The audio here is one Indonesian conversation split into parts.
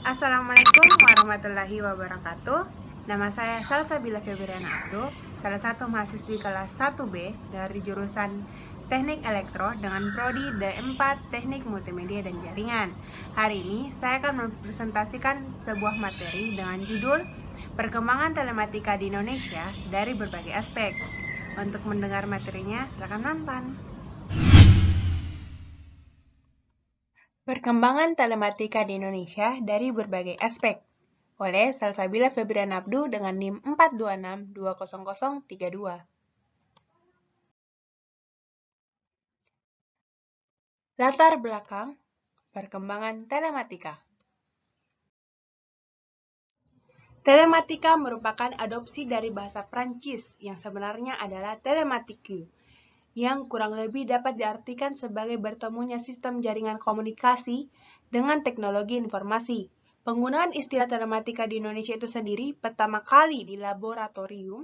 Assalamualaikum warahmatullahi wabarakatuh. Nama saya Salsabila Febriana Abdo, salah satu mahasiswi kelas 1B dari jurusan Teknik Elektro dengan prodi D4 Teknik Multimedia dan Jaringan. Hari ini saya akan mempresentasikan sebuah materi dengan judul Perkembangan Telematika di Indonesia dari berbagai aspek. Untuk mendengar materinya, silakan nonton. Perkembangan telematika di Indonesia dari berbagai aspek oleh Salsabila Febriana Abdu dengan NIM 426200032. Latar belakang perkembangan telematika. Telematika merupakan adopsi dari bahasa Prancis yang sebenarnya adalah telematique, yang kurang lebih dapat diartikan sebagai bertemunya sistem jaringan komunikasi dengan teknologi informasi. Penggunaan istilah telematika di Indonesia itu sendiri pertama kali di Laboratorium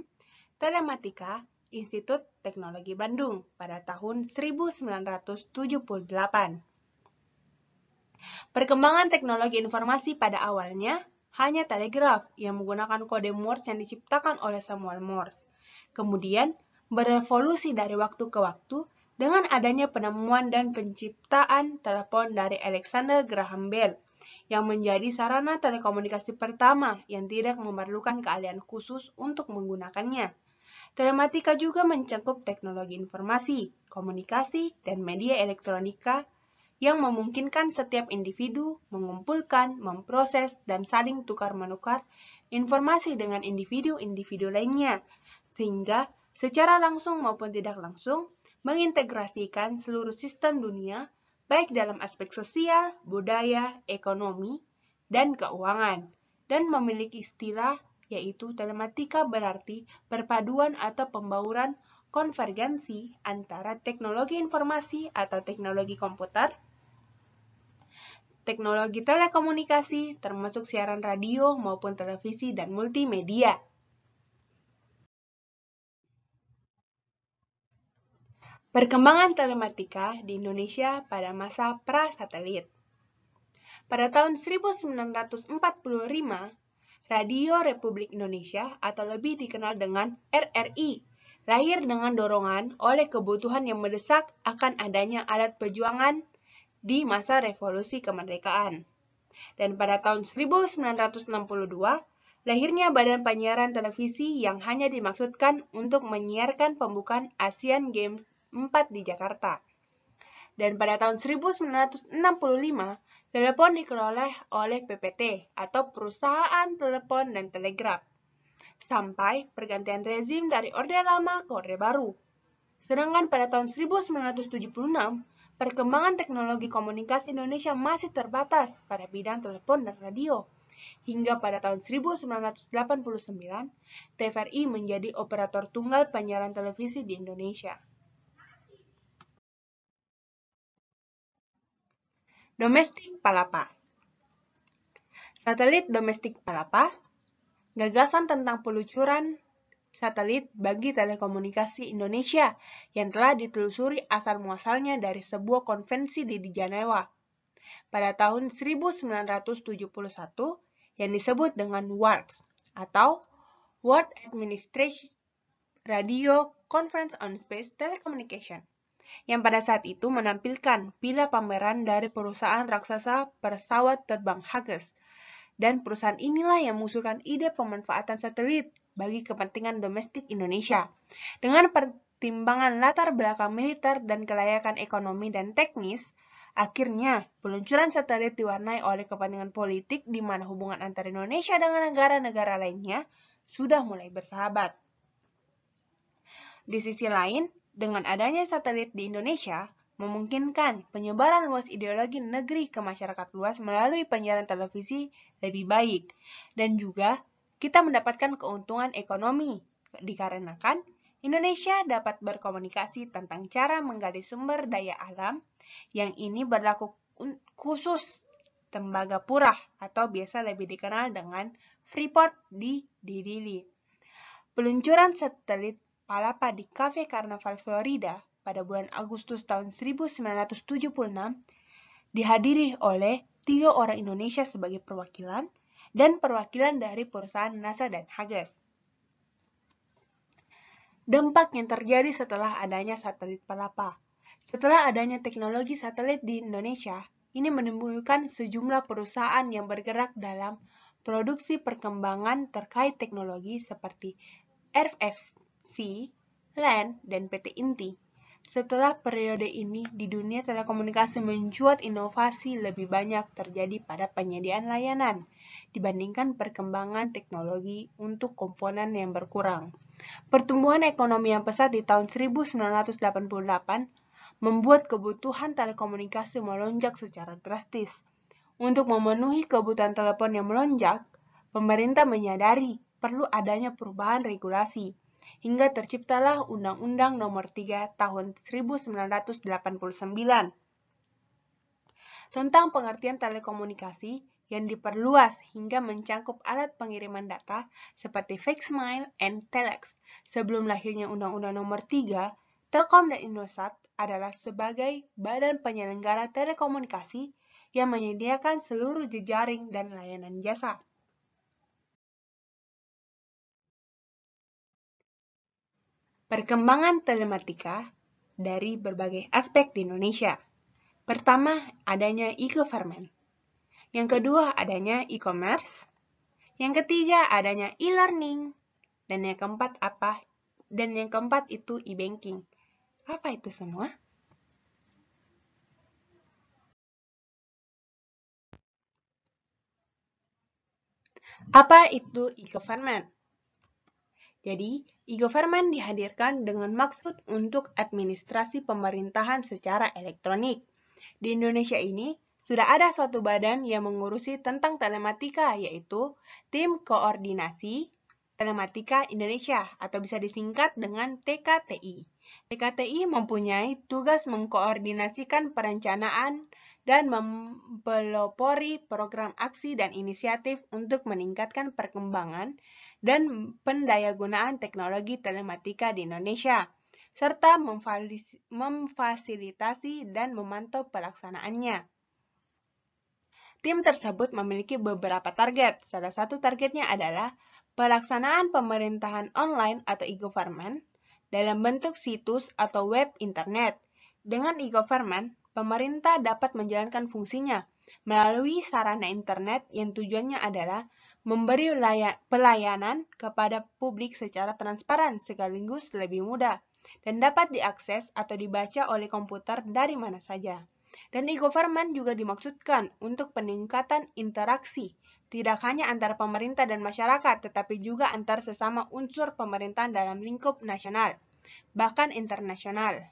Telematika Institut Teknologi Bandung pada tahun 1978. Perkembangan teknologi informasi pada awalnya hanya telegraf yang menggunakan kode Morse yang diciptakan oleh Samuel Morse. Kemudian berevolusi dari waktu ke waktu dengan adanya penemuan dan penciptaan telepon dari Alexander Graham Bell yang menjadi sarana telekomunikasi pertama yang tidak memerlukan keahlian khusus untuk menggunakannya. Telematika juga mencakup teknologi informasi, komunikasi, dan media elektronika yang memungkinkan setiap individu mengumpulkan, memproses, dan saling tukar-menukar informasi dengan individu-individu lainnya, sehingga secara langsung maupun tidak langsung mengintegrasikan seluruh sistem dunia, baik dalam aspek sosial, budaya, ekonomi, dan keuangan, dan memiliki istilah yaitu telematika berarti perpaduan atau pembauran konvergensi antara teknologi informasi atau teknologi komputer, teknologi telekomunikasi termasuk siaran radio maupun televisi dan multimedia. Perkembangan telematika di Indonesia pada masa pra-satelit. Pada tahun 1945, Radio Republik Indonesia atau lebih dikenal dengan RRI lahir dengan dorongan oleh kebutuhan yang mendesak akan adanya alat perjuangan di masa revolusi kemerdekaan. Dan pada tahun 1962, lahirnya Badan Penyiaran Televisi yang hanya dimaksudkan untuk menyiarkan pembukaan Asian Games 4 di Jakarta. Dan pada tahun 1965, telepon dikelola oleh PPT atau Perusahaan Telepon dan Telegraf, sampai pergantian rezim dari Orde Lama ke Orde Baru. Sedangkan pada tahun 1976, perkembangan teknologi komunikasi Indonesia masih terbatas pada bidang telepon dan radio. Hingga pada tahun 1989, TVRI menjadi operator tunggal penyiaran televisi di Indonesia. Domestik Palapa. Satelit domestik Palapa, gagasan tentang peluncuran satelit bagi telekomunikasi Indonesia yang telah ditelusuri asal-muasalnya dari sebuah konvensi di Jenewa pada tahun 1971 yang disebut dengan WARC atau World Administration Radio Conference on Space Telecommunication, yang pada saat itu menampilkan pila pameran dari perusahaan raksasa pesawat terbang Hughes. Dan perusahaan inilah yang mengusulkan ide pemanfaatan satelit bagi kepentingan domestik Indonesia. Dengan pertimbangan latar belakang militer dan kelayakan ekonomi dan teknis, akhirnya peluncuran satelit diwarnai oleh kepentingan politik di mana hubungan antara Indonesia dengan negara-negara lainnya sudah mulai bersahabat. Di sisi lain, dengan adanya satelit di Indonesia, memungkinkan penyebaran luas ideologi negeri ke masyarakat luas melalui penyiaran televisi lebih baik. Dan juga kita mendapatkan keuntungan ekonomi, dikarenakan Indonesia dapat berkomunikasi tentang cara menggali sumber daya alam yang ini berlaku khusus Tembagapura atau biasa lebih dikenal dengan Freeport di Dili. Peluncuran satelit Palapa di Cafe Carnaval Florida pada bulan Agustus tahun 1976 dihadiri oleh 3 orang Indonesia sebagai perwakilan dan perwakilan dari perusahaan NASA dan Huggis. Dampak yang terjadi setelah adanya satelit Palapa. Setelah adanya teknologi satelit di Indonesia, ini menimbulkan sejumlah perusahaan yang bergerak dalam produksi perkembangan terkait teknologi seperti RFC, LAN, dan PT Inti. Setelah periode ini, di dunia telekomunikasi mencuat inovasi lebih banyak terjadi pada penyediaan layanan dibandingkan perkembangan teknologi untuk komponen yang berkurang. Pertumbuhan ekonomi yang pesat di tahun 1988 membuat kebutuhan telekomunikasi melonjak secara drastis. Untuk memenuhi kebutuhan telepon yang melonjak, pemerintah menyadari perlu adanya perubahan regulasi, hingga terciptalah Undang-Undang Nomor 3 Tahun 1989 tentang pengertian telekomunikasi yang diperluas hingga mencangkup alat pengiriman data seperti fixed mile and telex. Sebelum lahirnya Undang-Undang Nomor 3, Telkom dan Indosat adalah sebagai badan penyelenggara telekomunikasi yang menyediakan seluruh jejaring dan layanan jasa. Perkembangan telematika dari berbagai aspek di Indonesia. Pertama, adanya e-government. Yang kedua, adanya e-commerce. Yang ketiga, adanya e-learning. Dan yang keempat apa? Dan yang keempat itu e-banking. Apa itu semua? Apa itu e-government? Jadi, e-government dihadirkan dengan maksud untuk administrasi pemerintahan secara elektronik. Di Indonesia ini, sudah ada suatu badan yang mengurusi tentang telematika, yaitu Tim Koordinasi Telematika Indonesia, atau bisa disingkat dengan TKTI. TKTI mempunyai tugas mengkoordinasikan perencanaan dan mempelopori program aksi dan inisiatif untuk meningkatkan perkembangan dan pendayagunaan teknologi telematika di Indonesia, serta memfasilitasi dan memantau pelaksanaannya. Tim tersebut memiliki beberapa target. Salah satu targetnya adalah pelaksanaan pemerintahan online atau e-government dalam bentuk situs atau web internet. Dengan e-government, pemerintah dapat menjalankan fungsinya melalui sarana internet yang tujuannya adalah memberi pelayanan kepada publik secara transparan sekaligus lebih mudah dan dapat diakses atau dibaca oleh komputer dari mana saja. Dan e-government juga dimaksudkan untuk peningkatan interaksi, tidak hanya antara pemerintah dan masyarakat, tetapi juga antar sesama unsur pemerintahan dalam lingkup nasional, bahkan internasional.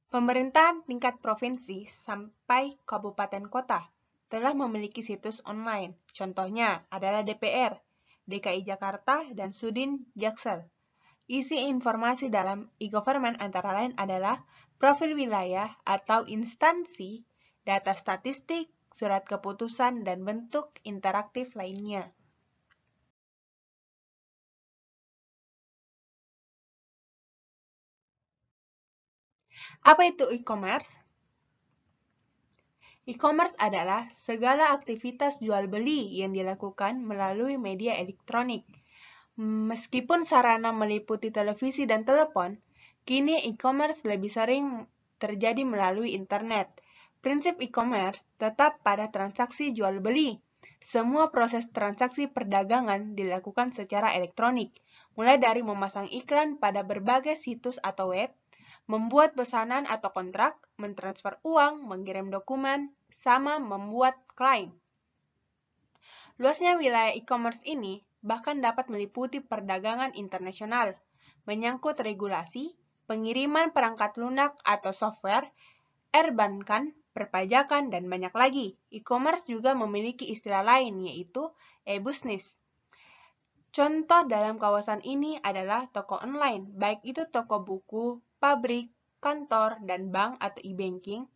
Pemerintahan tingkat provinsi sampai kabupaten kota telah memiliki situs online. Contohnya adalah DPR, DKI Jakarta, dan Sudin Jaksel. Isi informasi dalam e-government antara lain adalah profil wilayah atau instansi, data statistik, surat keputusan, dan bentuk interaktif lainnya. Apa itu e-commerce? E-commerce adalah segala aktivitas jual-beli yang dilakukan melalui media elektronik. Meskipun sarana meliputi televisi dan telepon, kini e-commerce lebih sering terjadi melalui internet. Prinsip e-commerce tetap pada transaksi jual-beli. Semua proses transaksi perdagangan dilakukan secara elektronik, mulai dari memasang iklan pada berbagai situs atau web, membuat pesanan atau kontrak, mentransfer uang, mengirim dokumen, sama membuat klaim. Luasnya wilayah e-commerce ini bahkan dapat meliputi perdagangan internasional, menyangkut regulasi, pengiriman perangkat lunak atau software, perbankan, perpajakan, dan banyak lagi. E-commerce juga memiliki istilah lain, yaitu e-business. Contoh dalam kawasan ini adalah toko online, baik itu toko buku, pabrik, kantor, dan bank atau e-banking.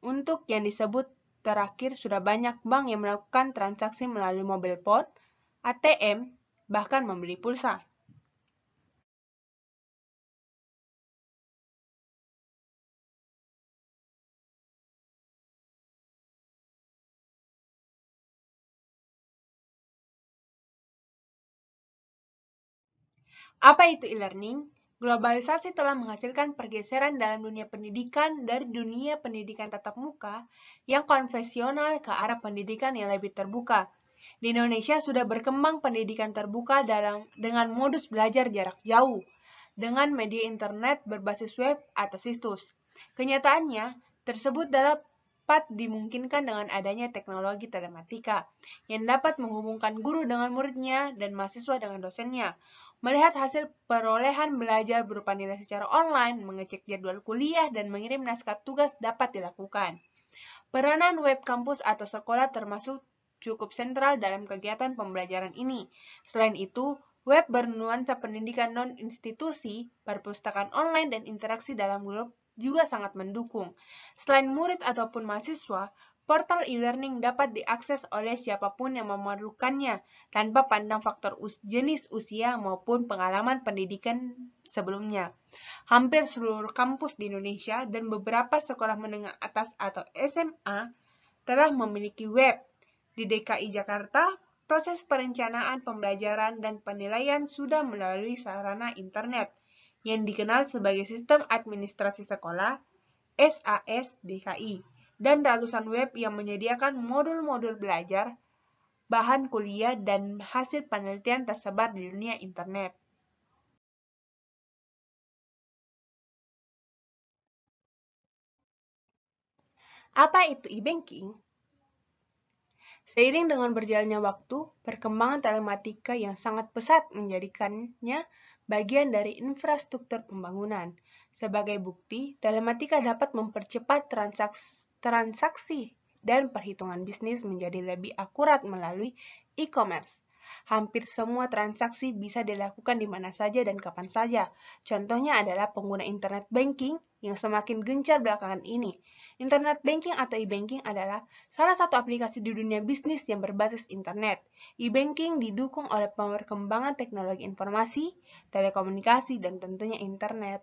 Untuk yang disebut terakhir, sudah banyak bank yang melakukan transaksi melalui mobile phone, ATM, bahkan membeli pulsa. Apa itu e-learning? Globalisasi telah menghasilkan pergeseran dalam dunia pendidikan dari dunia pendidikan tatap muka yang konvensional ke arah pendidikan yang lebih terbuka. Di Indonesia sudah berkembang pendidikan terbuka dengan modus belajar jarak jauh, dengan media internet berbasis web atau situs. Kenyataannya, tersebut dapat dimungkinkan dengan adanya teknologi telematika, yang dapat menghubungkan guru dengan muridnya dan mahasiswa dengan dosennya. Melihat hasil perolehan belajar berupa nilai secara online, mengecek jadwal kuliah, dan mengirim naskah tugas dapat dilakukan. Peranan web kampus atau sekolah termasuk cukup sentral dalam kegiatan pembelajaran ini. Selain itu, web bernuansa pendidikan non-institusi, perpustakaan online, dan interaksi dalam grup juga sangat mendukung. Selain murid ataupun mahasiswa, portal e-learning dapat diakses oleh siapapun yang memerlukannya tanpa pandang faktor jenis usia maupun pengalaman pendidikan sebelumnya. Hampir seluruh kampus di Indonesia dan beberapa sekolah menengah atas atau SMA telah memiliki web. Di DKI Jakarta, proses perencanaan pembelajaran dan penilaian sudah melalui sarana internet yang dikenal sebagai Sistem Administrasi Sekolah SAS DKI dan ratusan web yang menyediakan modul-modul belajar, bahan kuliah, dan hasil penelitian tersebar di dunia internet. Apa itu e-banking? Seiring dengan berjalannya waktu, perkembangan telematika yang sangat pesat menjadikannya bagian dari infrastruktur pembangunan. Sebagai bukti, telematika dapat mempercepat transaksi dan perhitungan bisnis menjadi lebih akurat melalui e-commerce. Hampir semua transaksi bisa dilakukan di mana saja dan kapan saja. Contohnya adalah pengguna internet banking yang semakin gencar belakangan ini. Internet banking atau e-banking adalah salah satu aplikasi di dunia bisnis yang berbasis internet. E-banking didukung oleh perkembangan teknologi informasi, telekomunikasi, dan tentunya internet.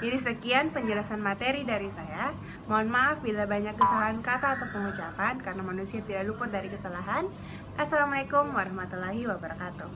Jadi sekian penjelasan materi dari saya. Mohon maaf bila banyak kesalahan kata atau pengucapan, karena manusia tidak luput dari kesalahan. Assalamualaikum warahmatullahi wabarakatuh.